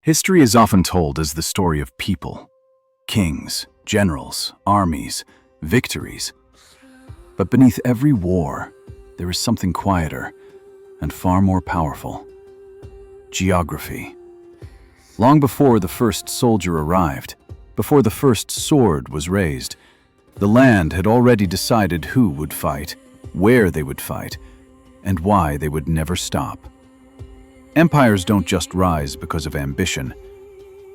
History is often told as the story of people, kings, generals, armies, victories. But beneath every war, there is something quieter and far more powerful: geography. Long before the first soldier arrived, before the first sword was raised, the land had already decided who would fight, where they would fight, and why they would never stop. Empires don't just rise because of ambition.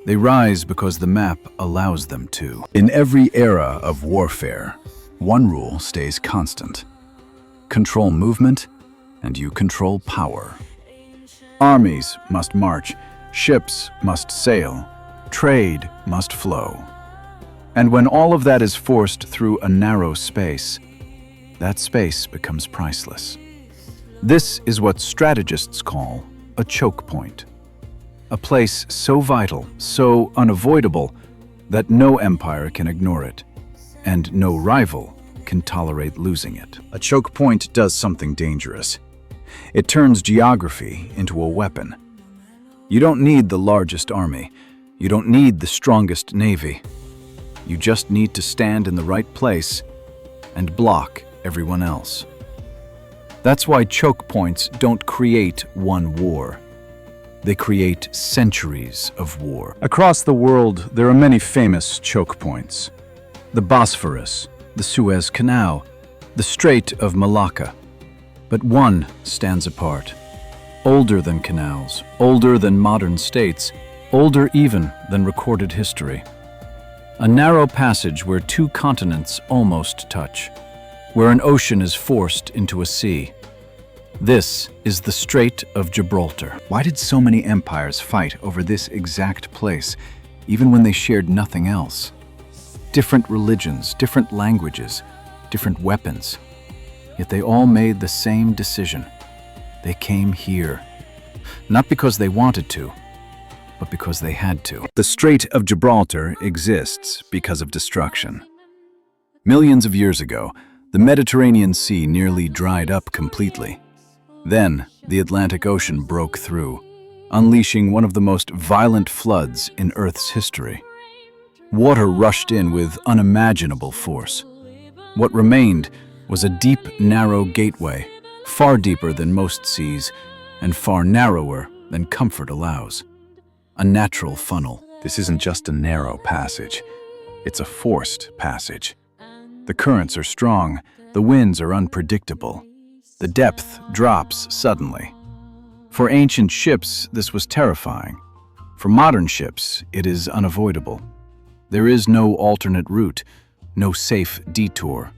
They rise because the map allows them to. In every era of warfare, one rule stays constant: control movement, and you control power. Armies must march, ships must sail, trade must flow. And when all of that is forced through a narrow space, that space becomes priceless. This is what strategists call a choke point. A place so vital, so unavoidable, that no empire can ignore it, and no rival can tolerate losing it. A choke point does something dangerous. It turns geography into a weapon. You don't need the largest army. You don't need the strongest navy. You just need to stand in the right place and block everyone else. That's why choke points don't create one war. They create centuries of war. Across the world, there are many famous choke points: the Bosphorus, the Suez Canal, the Strait of Malacca. But one stands apart. Older than canals, older than modern states, older even than recorded history. A narrow passage where two continents almost touch, where an ocean is forced into a sea. This is the Strait of Gibraltar. Why did so many empires fight over this exact place, even when they shared nothing else? Different religions, different languages, different weapons. Yet they all made the same decision. They came here, not because they wanted to, but because they had to. The Strait of Gibraltar exists because of destruction. Millions of years ago, the Mediterranean Sea nearly dried up completely. Then, the Atlantic Ocean broke through, unleashing one of the most violent floods in Earth's history. Water rushed in with unimaginable force. What remained was a deep, narrow gateway, far deeper than most seas and far narrower than comfort allows. A natural funnel. This isn't just a narrow passage. It's a forced passage. The currents are strong, the winds are unpredictable. The depth drops suddenly. For ancient ships, this was terrifying. For modern ships, it is unavoidable. There is no alternate route, no safe detour.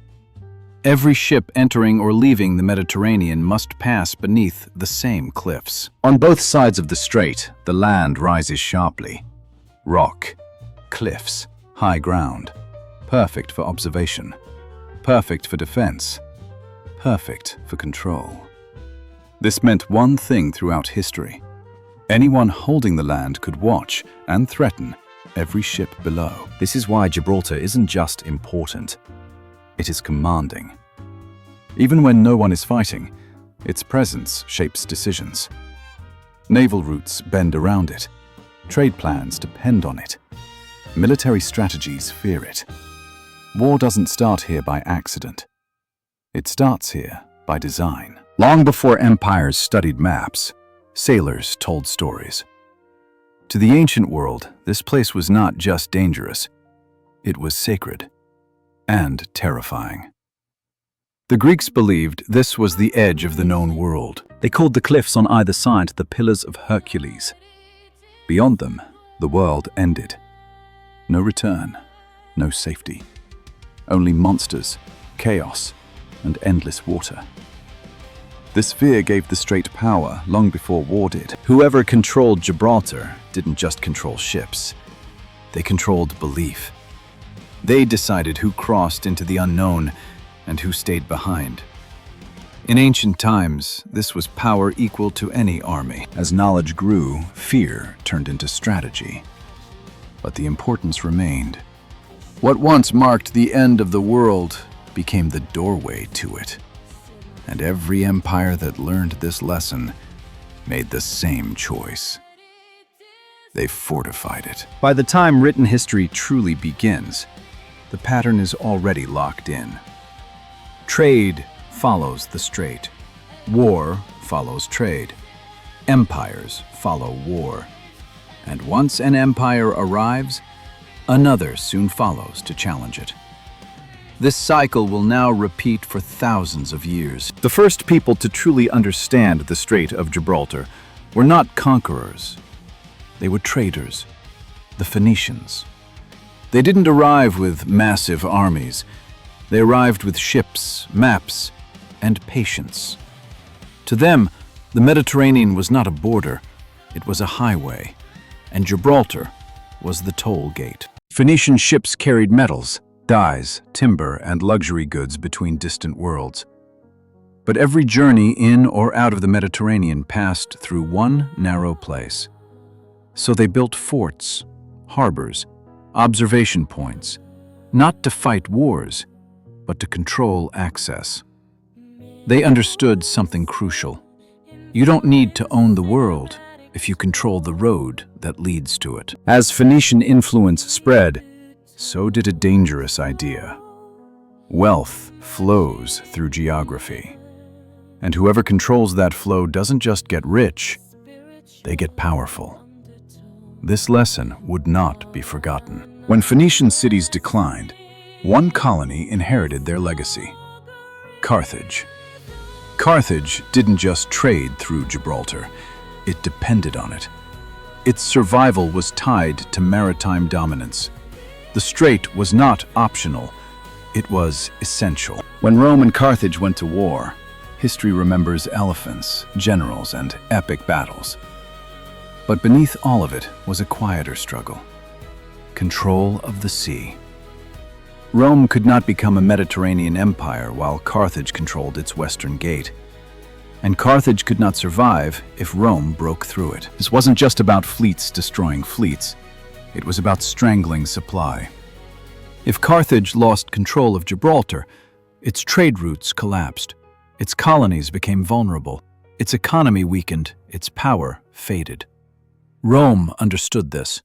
Every ship entering or leaving the Mediterranean must pass beneath the same cliffs. On both sides of the strait, the land rises sharply. Rock, cliffs, high ground. Perfect for observation. Perfect for defense. Perfect for control. This meant one thing throughout history. Anyone holding the land could watch and threaten every ship below. This is why Gibraltar isn't just important. It is commanding. Even when no one is fighting, its presence shapes decisions. Naval routes bend around it. Trade plans depend on it. Military strategies fear it. War doesn't start here by accident. It starts here by design. Long before empires studied maps, sailors told stories. To the ancient world, this place was not just dangerous. It was sacred and terrifying. The Greeks believed this was the edge of the known world. They called the cliffs on either side the Pillars of Hercules. Beyond them, the world ended. No return, no safety. Only monsters, chaos, and endless water. This fear gave the strait power long before war did. Whoever controlled Gibraltar didn't just control ships. They controlled belief. They decided who crossed into the unknown and who stayed behind. In ancient times, this was power equal to any army. As knowledge grew, fear turned into strategy. But the importance remained. What once marked the end of the world became the doorway to it. And every empire that learned this lesson made the same choice. they've fortified it. By the time written history truly begins, the pattern is already locked in. Trade follows the strait. War follows trade. Empires follow war. And once an empire arrives, another soon follows to challenge it. This cycle will now repeat for thousands of years. The first people to truly understand the Strait of Gibraltar were not conquerors. They were traders, the Phoenicians. They didn't arrive with massive armies. They arrived with ships, maps, and patience. To them, the Mediterranean was not a border, it was a highway, and Gibraltar was the toll gate. Phoenician ships carried metals, dyes, timber, and luxury goods between distant worlds. But every journey in or out of the Mediterranean passed through one narrow place. So they built forts, harbors, observation points, not to fight wars, but to control access. They understood something crucial. You don't need to own the world if you control the road that leads to it. As Phoenician influence spread, so did a dangerous idea. Wealth flows through geography. And whoever controls that flow doesn't just get rich, they get powerful. This lesson would not be forgotten. When Phoenician cities declined, one colony inherited their legacy: Carthage. Carthage didn't just trade through Gibraltar, it depended on it. Its survival was tied to maritime dominance. The strait was not optional, it was essential. When Rome and Carthage went to war, history remembers elephants, generals, and epic battles. But beneath all of it was a quieter struggle: control of the sea. Rome could not become a Mediterranean empire while Carthage controlled its western gate. And Carthage could not survive if Rome broke through it. This wasn't just about fleets destroying fleets. It was about strangling supply. If Carthage lost control of Gibraltar, its trade routes collapsed. Its colonies became vulnerable. Its economy weakened. Its power faded. Rome understood this,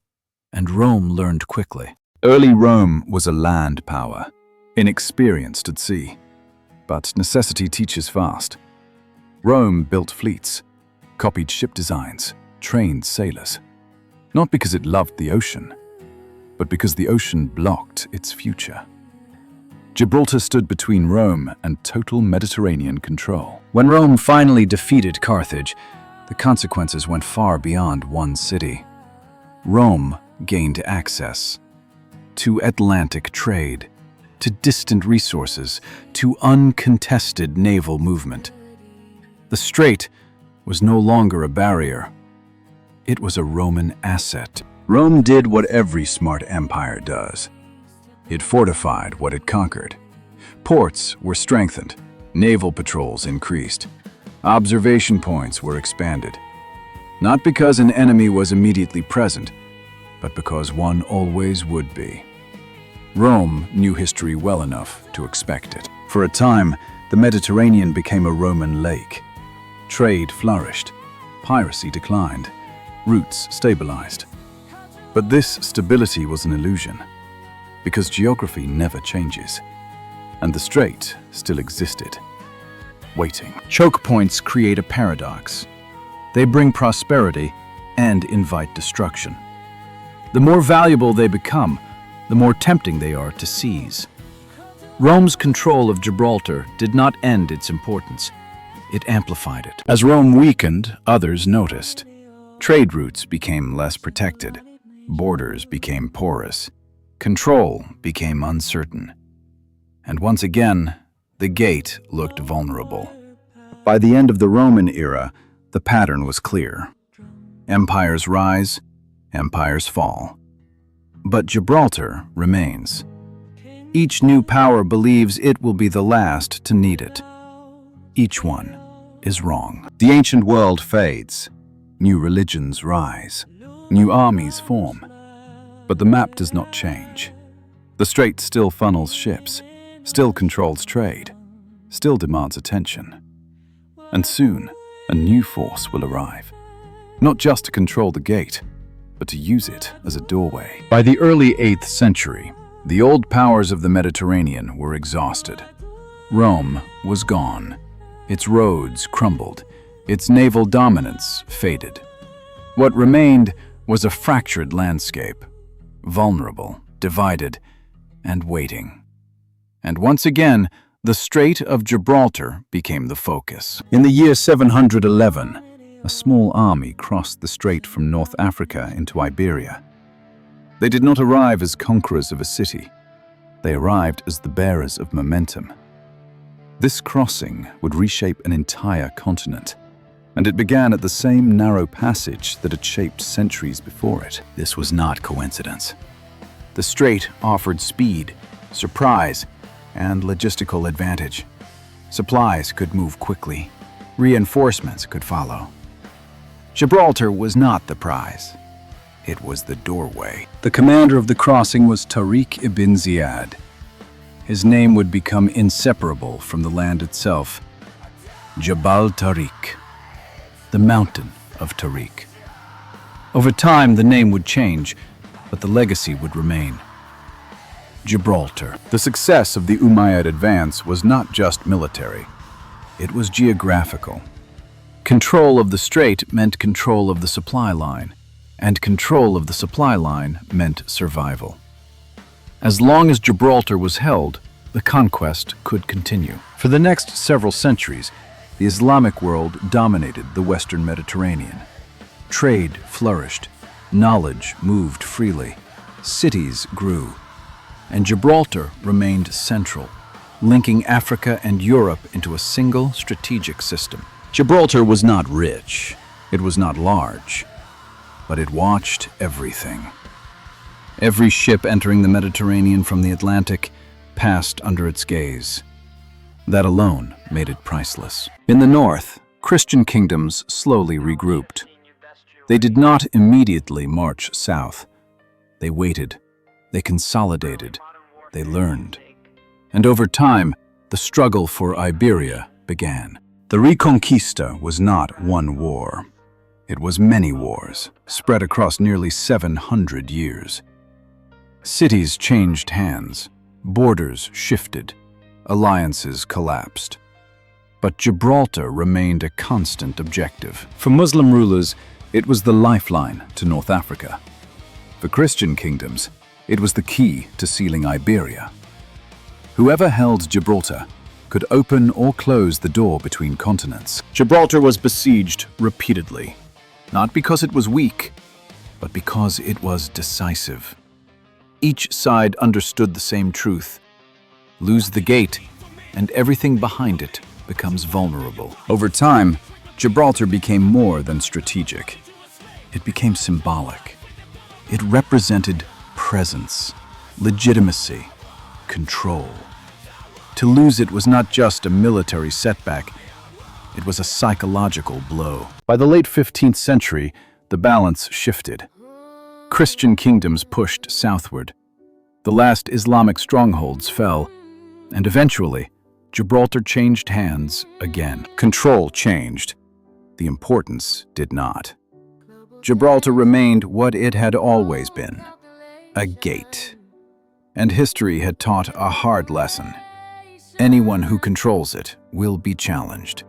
and Rome learned quickly. Early Rome was a land power, inexperienced at sea. But necessity teaches fast. Rome built fleets, copied ship designs, trained sailors. Not because it loved the ocean, but because the ocean blocked its future. Gibraltar stood between Rome and total Mediterranean control. When Rome finally defeated Carthage, the consequences went far beyond one city. Rome gained access to Atlantic trade, to distant resources, to uncontested naval movement. The strait was no longer a barrier. It was a Roman asset. Rome did what every smart empire does. It fortified what it conquered. Ports were strengthened, naval patrols increased, observation points were expanded. Not because an enemy was immediately present, but because one always would be. Rome knew history well enough to expect it. For a time, the Mediterranean became a Roman lake. Trade flourished, piracy declined, routes stabilized. But this stability was an illusion, because geography never changes, and the strait still existed, waiting. Choke points create a paradox. They bring prosperity and invite destruction. The more valuable they become, the more tempting they are to seize. Rome's control of Gibraltar did not end its importance. It amplified it. As Rome weakened, others noticed. Trade routes became less protected. Borders became porous. Control became uncertain. And once again, the gate looked vulnerable. By the end of the Roman era, the pattern was clear. Empires rise, empires fall. But Gibraltar remains. Each new power believes it will be the last to need it. Each one is wrong. The ancient world fades. New religions rise. New armies form. But the map does not change. The strait still funnels ships, still controls trade, still demands attention. And soon, a new force will arrive. Not just to control the gate, but to use it as a doorway. By the early 8th century, the old powers of the Mediterranean were exhausted. Rome was gone. Its roads crumbled. Its naval dominance faded. What remained was a fractured landscape, vulnerable, divided, and waiting. And once again, the Strait of Gibraltar became the focus. In the year 711, a small army crossed the strait from North Africa into Iberia. They did not arrive as conquerors of a city. They arrived as the bearers of momentum. This crossing would reshape an entire continent, and it began at the same narrow passage that had shaped centuries before it. This was not coincidence. The strait offered speed, surprise, and logistical advantage. Supplies could move quickly. Reinforcements could follow. Gibraltar was not the prize. It was the doorway. The commander of the crossing was Tariq ibn Ziyad. His name would become inseparable from the land itself. Jabal Tariq, the mountain of Tariq. Over time, the name would change, but the legacy would remain. Gibraltar. The success of the Umayyad advance was not just military. It was geographical. Control of the strait meant control of the supply line, and control of the supply line meant survival. As long as Gibraltar was held, the conquest could continue. For the next several centuries, the Islamic world dominated the Western Mediterranean. Trade flourished, knowledge moved freely, cities grew, and Gibraltar remained central, linking Africa and Europe into a single strategic system. Gibraltar was not rich, it was not large, but it watched everything. Every ship entering the Mediterranean from the Atlantic passed under its gaze. That alone made it priceless. In the north, Christian kingdoms slowly regrouped. They did not immediately march south. They waited, they consolidated, they learned. And over time, the struggle for Iberia began. The Reconquista was not one war. It was many wars, spread across nearly 700 years. Cities changed hands, borders shifted, alliances collapsed. But Gibraltar remained a constant objective. For Muslim rulers, it was the lifeline to North Africa. For Christian kingdoms, it was the key to sealing Iberia. Whoever held Gibraltar could open or close the door between continents. Gibraltar was besieged repeatedly, not because it was weak, but because it was decisive. Each side understood the same truth. Lose the gate, and everything behind it becomes vulnerable. Over time, Gibraltar became more than strategic. It became symbolic. It represented presence, legitimacy, control. To lose it was not just a military setback, it was a psychological blow. By the late 15th century, the balance shifted. Christian kingdoms pushed southward. The last Islamic strongholds fell, and eventually, Gibraltar changed hands again. Control changed. The importance did not. Gibraltar remained what it had always been, a gate. And history had taught a hard lesson. Anyone who controls it will be challenged,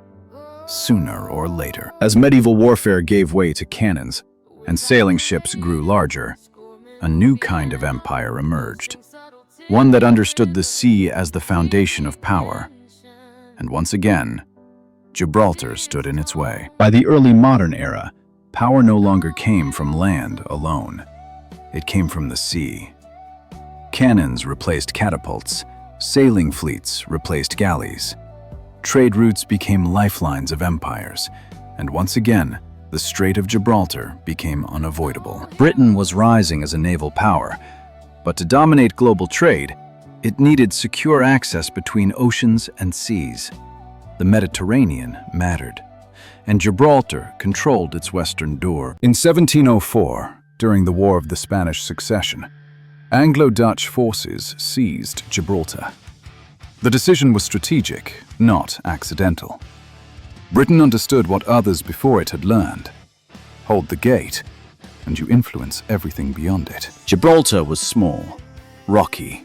sooner or later. As medieval warfare gave way to cannons and sailing ships grew larger, a new kind of empire emerged, one that understood the sea as the foundation of power. And once again, Gibraltar stood in its way. By the early modern era, power no longer came from land alone. It came from the sea. Cannons replaced catapults. Sailing fleets replaced galleys. Trade routes became lifelines of empires, and once again, the Strait of Gibraltar became unavoidable. Britain was rising as a naval power, but to dominate global trade, it needed secure access between oceans and seas. The Mediterranean mattered, and Gibraltar controlled its western door. In 1704, during the War of the Spanish Succession, Anglo-Dutch forces seized Gibraltar. The decision was strategic, not accidental. Britain understood what others before it had learned. Hold the gate, and you influence everything beyond it. Gibraltar was small, rocky,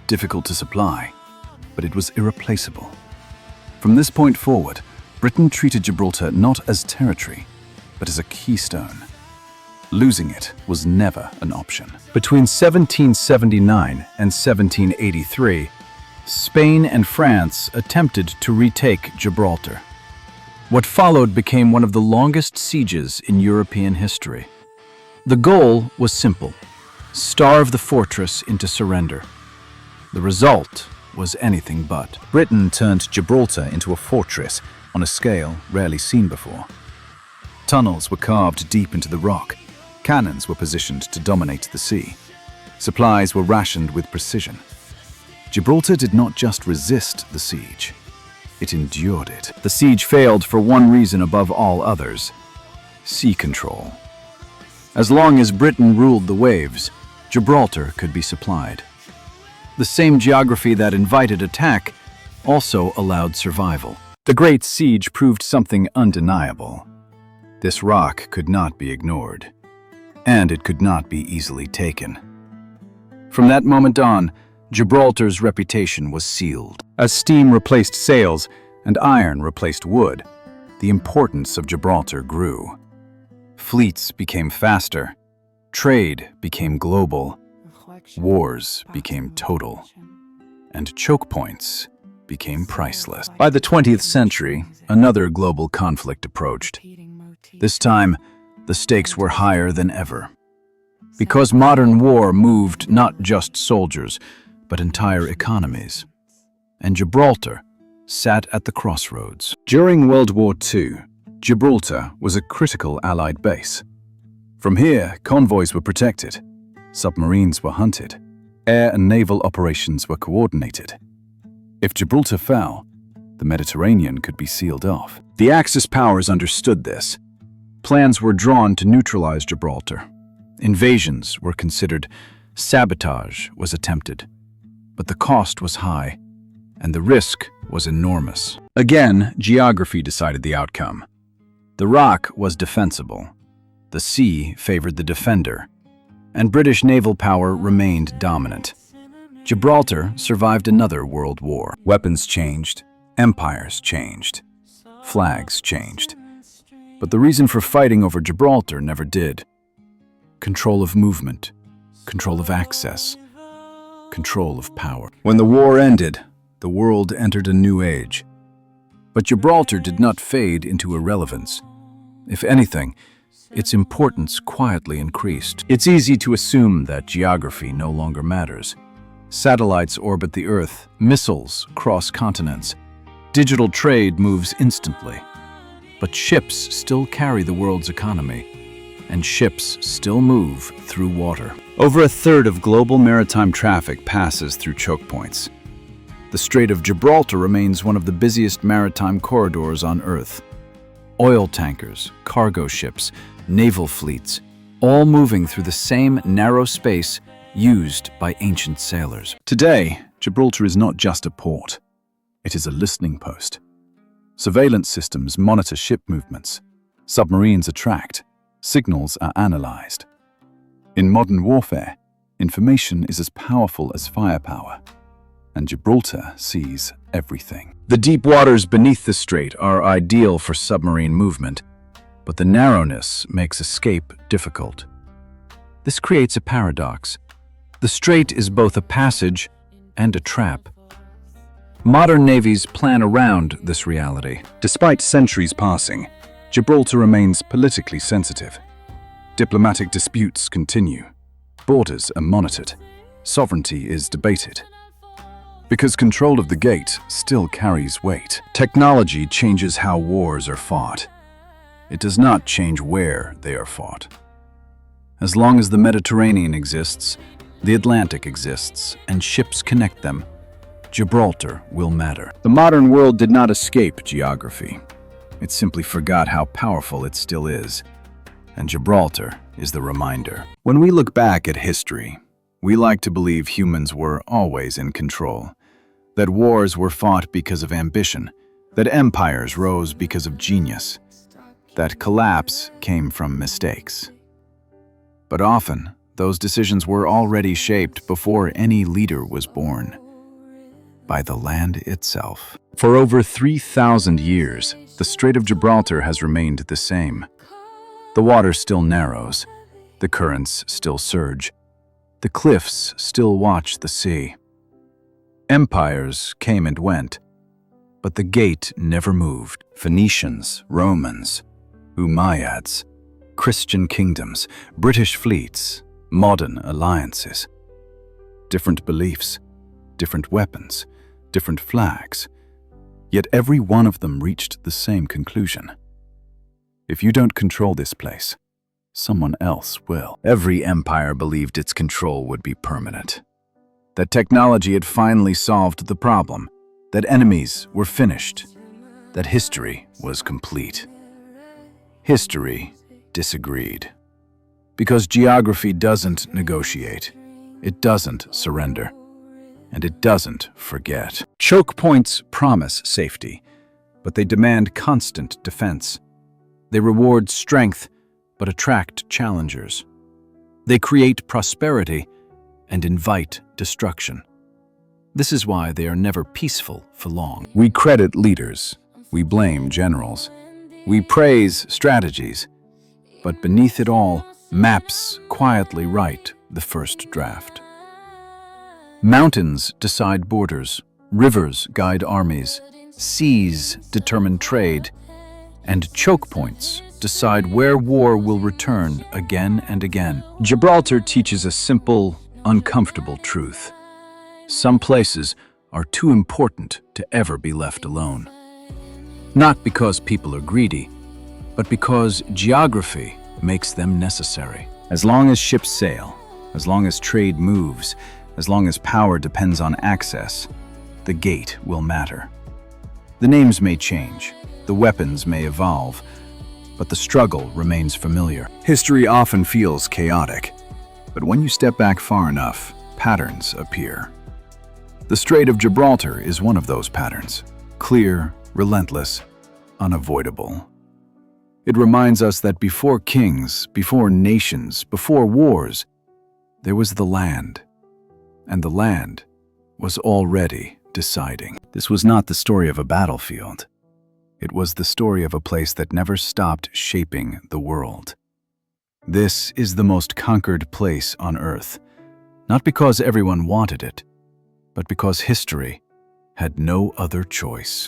difficult to supply, but it was irreplaceable. From this point forward, Britain treated Gibraltar not as territory, but as a keystone. Losing it was never an option. Between 1779 and 1783, Spain and France attempted to retake Gibraltar. What followed became one of the longest sieges in European history. The goal was simple: starve the fortress into surrender. The result was anything but. Britain turned Gibraltar into a fortress on a scale rarely seen before. Tunnels were carved deep into the rock. Cannons were positioned to dominate the sea. Supplies were rationed with precision. Gibraltar did not just resist the siege, it endured it. The siege failed for one reason above all others: sea control. As long as Britain ruled the waves, Gibraltar could be supplied. The same geography that invited attack also allowed survival. The Great Siege proved something undeniable. This rock could not be ignored, and it could not be easily taken. From that moment on, Gibraltar's reputation was sealed. As steam replaced sails and iron replaced wood, the importance of Gibraltar grew. Fleets became faster, trade became global, wars became total, and chokepoints became priceless. By the 20th century, another global conflict approached. This time, the stakes were higher than ever. Because modern war moved not just soldiers, but entire economies. And Gibraltar sat at the crossroads. During World War II, Gibraltar was a critical Allied base. From here, convoys were protected, submarines were hunted, air and naval operations were coordinated. If Gibraltar fell, the Mediterranean could be sealed off. The Axis powers understood this. Plans were drawn to neutralize Gibraltar. Invasions were considered, sabotage was attempted. But the cost was high, and the risk was enormous. Again, geography decided the outcome. The rock was defensible, the sea favored the defender, and British naval power remained dominant. Gibraltar survived another world war. Weapons changed, empires changed, flags changed. But the reason for fighting over Gibraltar never did. Control of movement, control of access, control of power. When the war ended, the world entered a new age. But Gibraltar did not fade into irrelevance. If anything, its importance quietly increased. It's easy to assume that geography no longer matters. Satellites orbit the Earth, missiles cross continents, digital trade moves instantly. But ships still carry the world's economy, and ships still move through water. Over a third of global maritime traffic passes through chokepoints. The Strait of Gibraltar remains one of the busiest maritime corridors on Earth. Oil tankers, cargo ships, naval fleets, all moving through the same narrow space used by ancient sailors. Today, Gibraltar is not just a port. It is a listening post. Surveillance systems monitor ship movements. Submarines are tracked. Signals are analyzed. In modern warfare, information is as powerful as firepower, and Gibraltar sees everything. The deep waters beneath the strait are ideal for submarine movement, but the narrowness makes escape difficult. This creates a paradox. The strait is both a passage and a trap. Modern navies plan around this reality. Despite centuries passing, Gibraltar remains politically sensitive. Diplomatic disputes continue. Borders are monitored. Sovereignty is debated. Because control of the gate still carries weight. Technology changes how wars are fought. It does not change where they are fought. As long as the Mediterranean exists, the Atlantic exists, and ships connect them, Gibraltar will matter. The modern world did not escape geography. It simply forgot how powerful it still is. And Gibraltar is the reminder. When we look back at history, we like to believe humans were always in control. That wars were fought because of ambition, that empires rose because of genius, that collapse came from mistakes. But often, those decisions were already shaped before any leader was born, by the land itself. For over 3,000 years, the Strait of Gibraltar has remained the same. The water still narrows, the currents still surge, the cliffs still watch the sea. Empires came and went, but the gate never moved. Phoenicians, Romans, Umayyads, Christian kingdoms, British fleets, modern alliances. Different beliefs, different weapons, different flags, yet every one of them reached the same conclusion. If you don't control this place, someone else will. Every empire believed its control would be permanent, that technology had finally solved the problem, that enemies were finished, that history was complete. History disagreed. Because geography doesn't negotiate, it doesn't surrender, and it doesn't forget. Choke points promise safety, but they demand constant defense. They reward strength, but attract challengers. They create prosperity and invite destruction. This is why they are never peaceful for long. We credit leaders, we blame generals, we praise strategies, but beneath it all, maps quietly write the first draft. Mountains decide borders, rivers guide armies, seas determine trade, and choke points decide where war will return again and again. Gibraltar teaches a simple, uncomfortable truth. Some places are too important to ever be left alone. Not because people are greedy, but because geography makes them necessary. As long as ships sail, as long as trade moves, as long as power depends on access, the gate will matter. The names may change, the weapons may evolve, but the struggle remains familiar. History often feels chaotic, but when you step back far enough, patterns appear. The Strait of Gibraltar is one of those patterns, clear, relentless, unavoidable. It reminds us that before kings, before nations, before wars, there was the land, and the land was already deciding. This was not the story of a battlefield. It was the story of a place that never stopped shaping the world. This is the most conquered place on Earth, not because everyone wanted it, but because history had no other choice.